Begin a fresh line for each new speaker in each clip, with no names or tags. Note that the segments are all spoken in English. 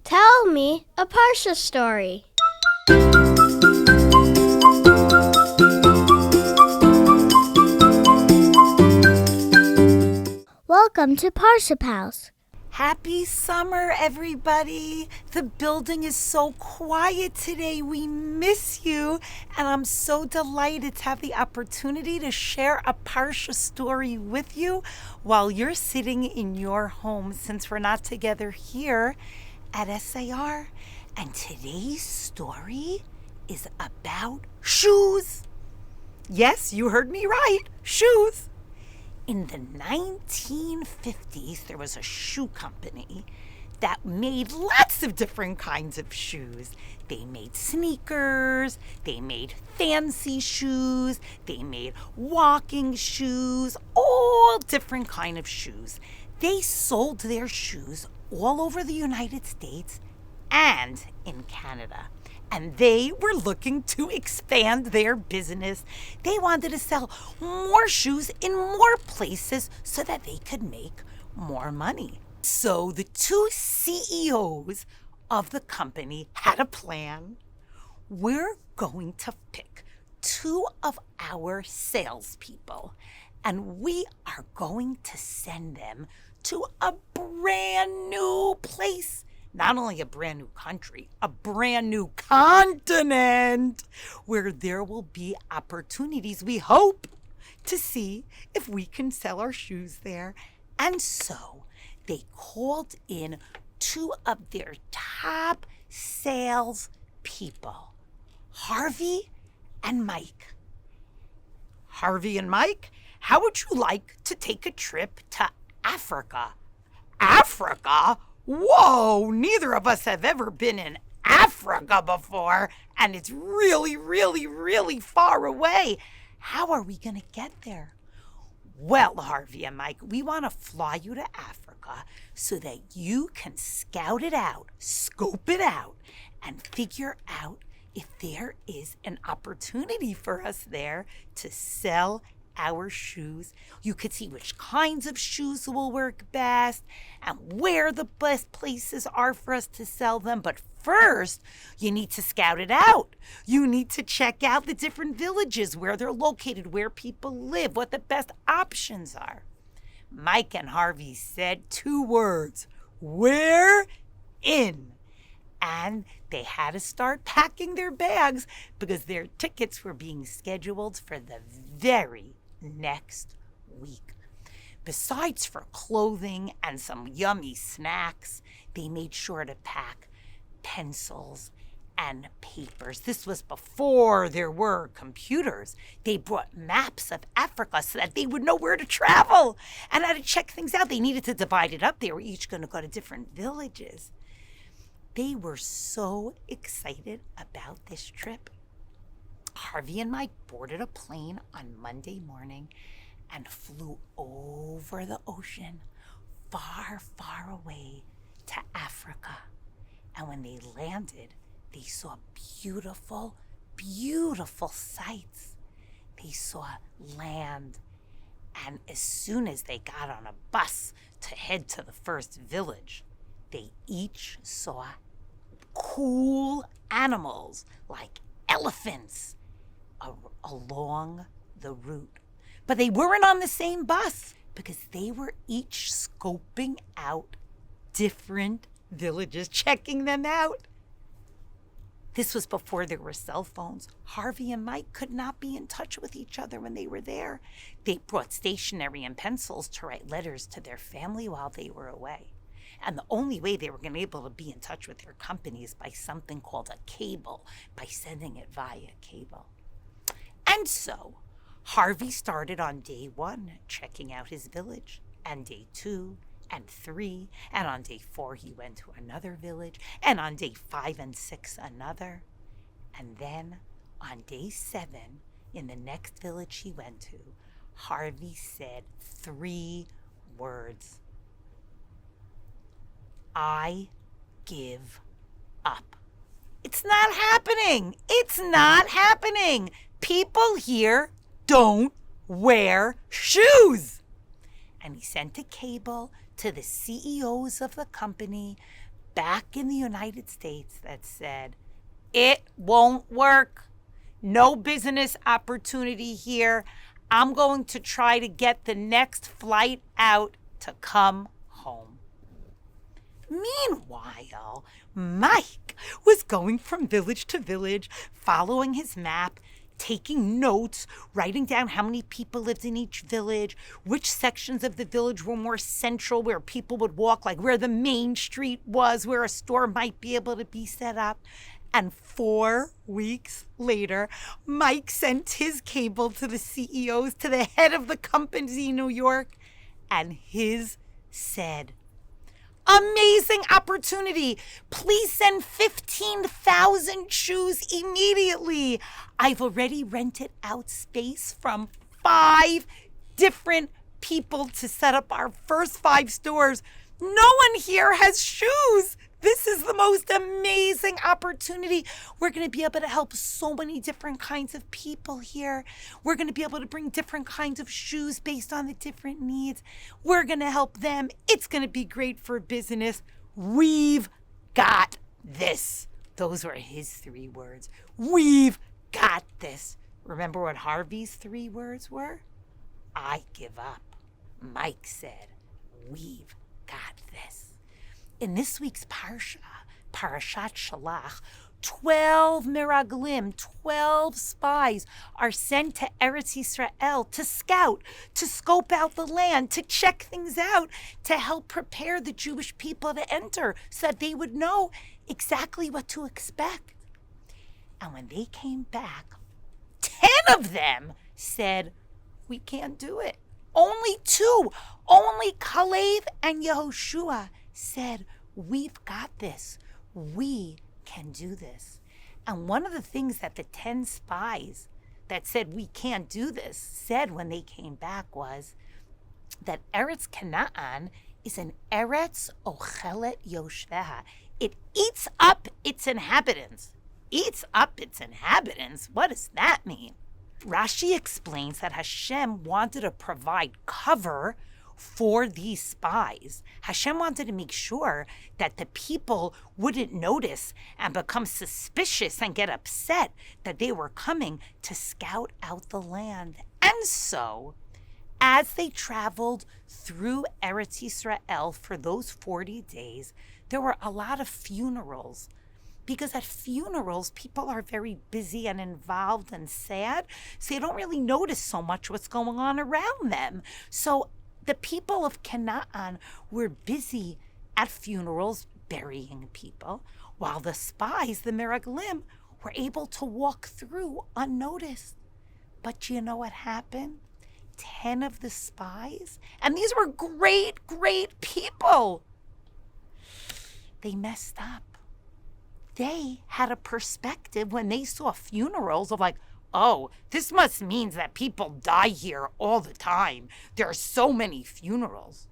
Tell me a Parsha story. Welcome to Parashat House.
Happy summer, everybody. The building is so quiet today. We miss you. And I'm so delighted to have the opportunity to share a Parsha story with you while you're sitting in your home, since we're not together here at SAR. And today's story is about shoes. Yes, you heard me right. Shoes. In the 1950s, there was a shoe company that made lots of different kinds of shoes. They made sneakers, they made fancy shoes, they made walking shoes, all different kind of shoes. They sold their shoes all over the United States and in Canada. And they were looking to expand their business. They wanted to sell more shoes in more places so that they could make more money. So the two CEOs of the company had a plan. We're going to pick two of our salespeople, and we are going to send them to a brand new place. Not only a brand new country, a brand new continent where there will be opportunities, we hope, to see if we can sell our shoes there. And so they called in two of their top sales people, Harvey and Mike. Harvey and Mike, how would you like to take a trip to Africa? Africa? Whoa, neither of us have ever been in Africa before, and it's really, really, really far away. How are we going to get there? Well, Harvey and Mike, we want to fly you to Africa so that you can scout it out, scope it out, and figure out if there is an opportunity for us there to sell our shoes. You could see which kinds of shoes will work best and where the best places are for us to sell them. But first, you need to scout it out. You need to check out the different villages, where they're located, where people live, what the best options are. Mike and Harvey said two words: we're in. And they had to start packing their bags because their tickets were being scheduled for the very next week. Besides for clothing and some yummy snacks, they made sure to pack pencils and papers. This was before there were computers. They brought maps of Africa so that they would know where to travel and how to check things out. They needed to divide it up. They were each going to go to different villages. They were so excited about this trip. Harvey and Mike boarded a plane on Monday morning and flew over the ocean, far, far away to Africa. And when they landed, they saw beautiful, beautiful sights. They saw land. And as soon as they got on a bus to head to the first village, they each saw cool animals like elephants along the route. But they weren't on the same bus because they were each scoping out different villages, checking them out. This was before there were cell phones. Harvey and Mike could not be in touch with each other when they were there. They brought stationery and pencils to write letters to their family while they were away. And the only way they were going to be able to be in touch with their company is by something called a cable, by sending it via cable. And so Harvey started on day 1, checking out his village, and day 2 and 3, and on day 4 he went to another village, and on day 5 and 6 another. And then on day 7, in the next village he went to, Harvey said 3 words: I give up. It's not happening. It's not happening. People here don't wear shoes. And he sent a cable to the CEOs of the company back in the United States that said, it won't work. No business opportunity here. I'm going to try to get the next flight out to come home. Meanwhile, Mike was going from village to village, following his map, taking notes, writing down how many people lived in each village, which sections of the village were more central, where people would walk, like where the main street was, where a store might be able to be set up. And 4 weeks later, Mike sent his cable to the CEOs, to the head of the company in New York, and his said, amazing opportunity. Please send 15,000 shoes immediately. I've already rented out space from 5 different people to set up our first 5 stores. No one here has shoes. This is the most amazing opportunity. We're going to be able to help so many different kinds of people here. We're going to be able to bring different kinds of shoes based on the different needs. We're going to help them. It's going to be great for business. We've got this. Those were his 3 words. We've got this. Remember what Harvey's 3 words were? I give up. Mike said, we've got this. In this week's Parashat Shalach, 12 miraglim, 12 spies are sent to Eretz Yisrael to scout, to scope out the land, to check things out, to help prepare the Jewish people to enter so that they would know exactly what to expect. And when they came back, 10 of them said, we can't do it. Only 2, only Kalev and Yehoshua said, we've got this. We can do this. And one of the things that the 10 spies that said we can't do this said when they came back was that Eretz Canaan is an Eretz Ochelet Yoshveha. It eats up its inhabitants. Eats up its inhabitants? What does that mean? Rashi explains that Hashem wanted to provide cover for these spies. Hashem wanted to make sure that the people wouldn't notice and become suspicious and get upset that they were coming to scout out the land. And so, as they traveled through Eretz Yisrael for those 40 days, there were a lot of funerals. Because at funerals, people are very busy and involved and sad, so they don't really notice so much what's going on around them. So the people of Canaan were busy at funerals burying people, while the spies, the Meraglim, were able to walk through unnoticed. But you know what happened? 10 of the spies, and these were great, great people, they messed up. They had a perspective when they saw funerals of like, oh, this must mean that people die here all the time. There are so many funerals.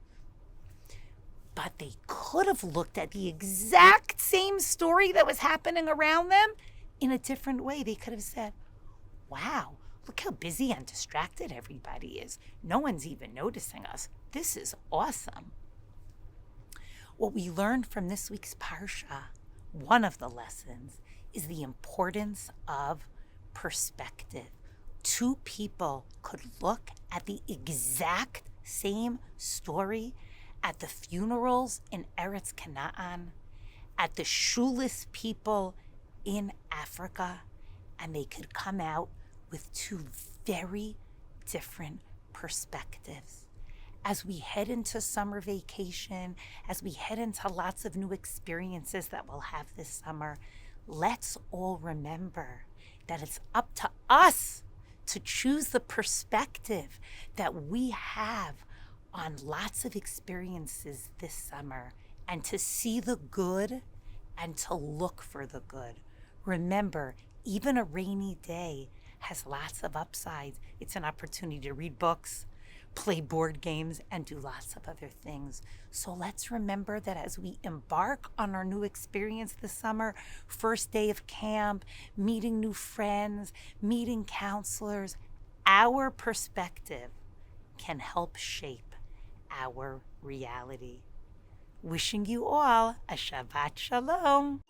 But they could have looked at the exact same story that was happening around them in a different way. They could have said, wow, look how busy and distracted everybody is. No one's even noticing us. This is awesome. What we learned from this week's Parsha, one of the lessons, is the importance of perspective. 2 people could look at the exact same story at the funerals in Eretz Canaan, at the shoeless people in Africa, and they could come out with 2 very different perspectives. As we head into summer vacation, as we head into lots of new experiences that we'll have this summer, let's all remember that it's up to us to choose the perspective that we have on lots of experiences this summer, and to see the good and to look for the good. Remember, even a rainy day has lots of upsides. It's an opportunity to read books, play board games, and do lots of other things. So let's remember that as we embark on our new experience this summer, first day of camp, meeting new friends, meeting counselors, our perspective can help shape our reality. Wishing you all a Shabbat Shalom.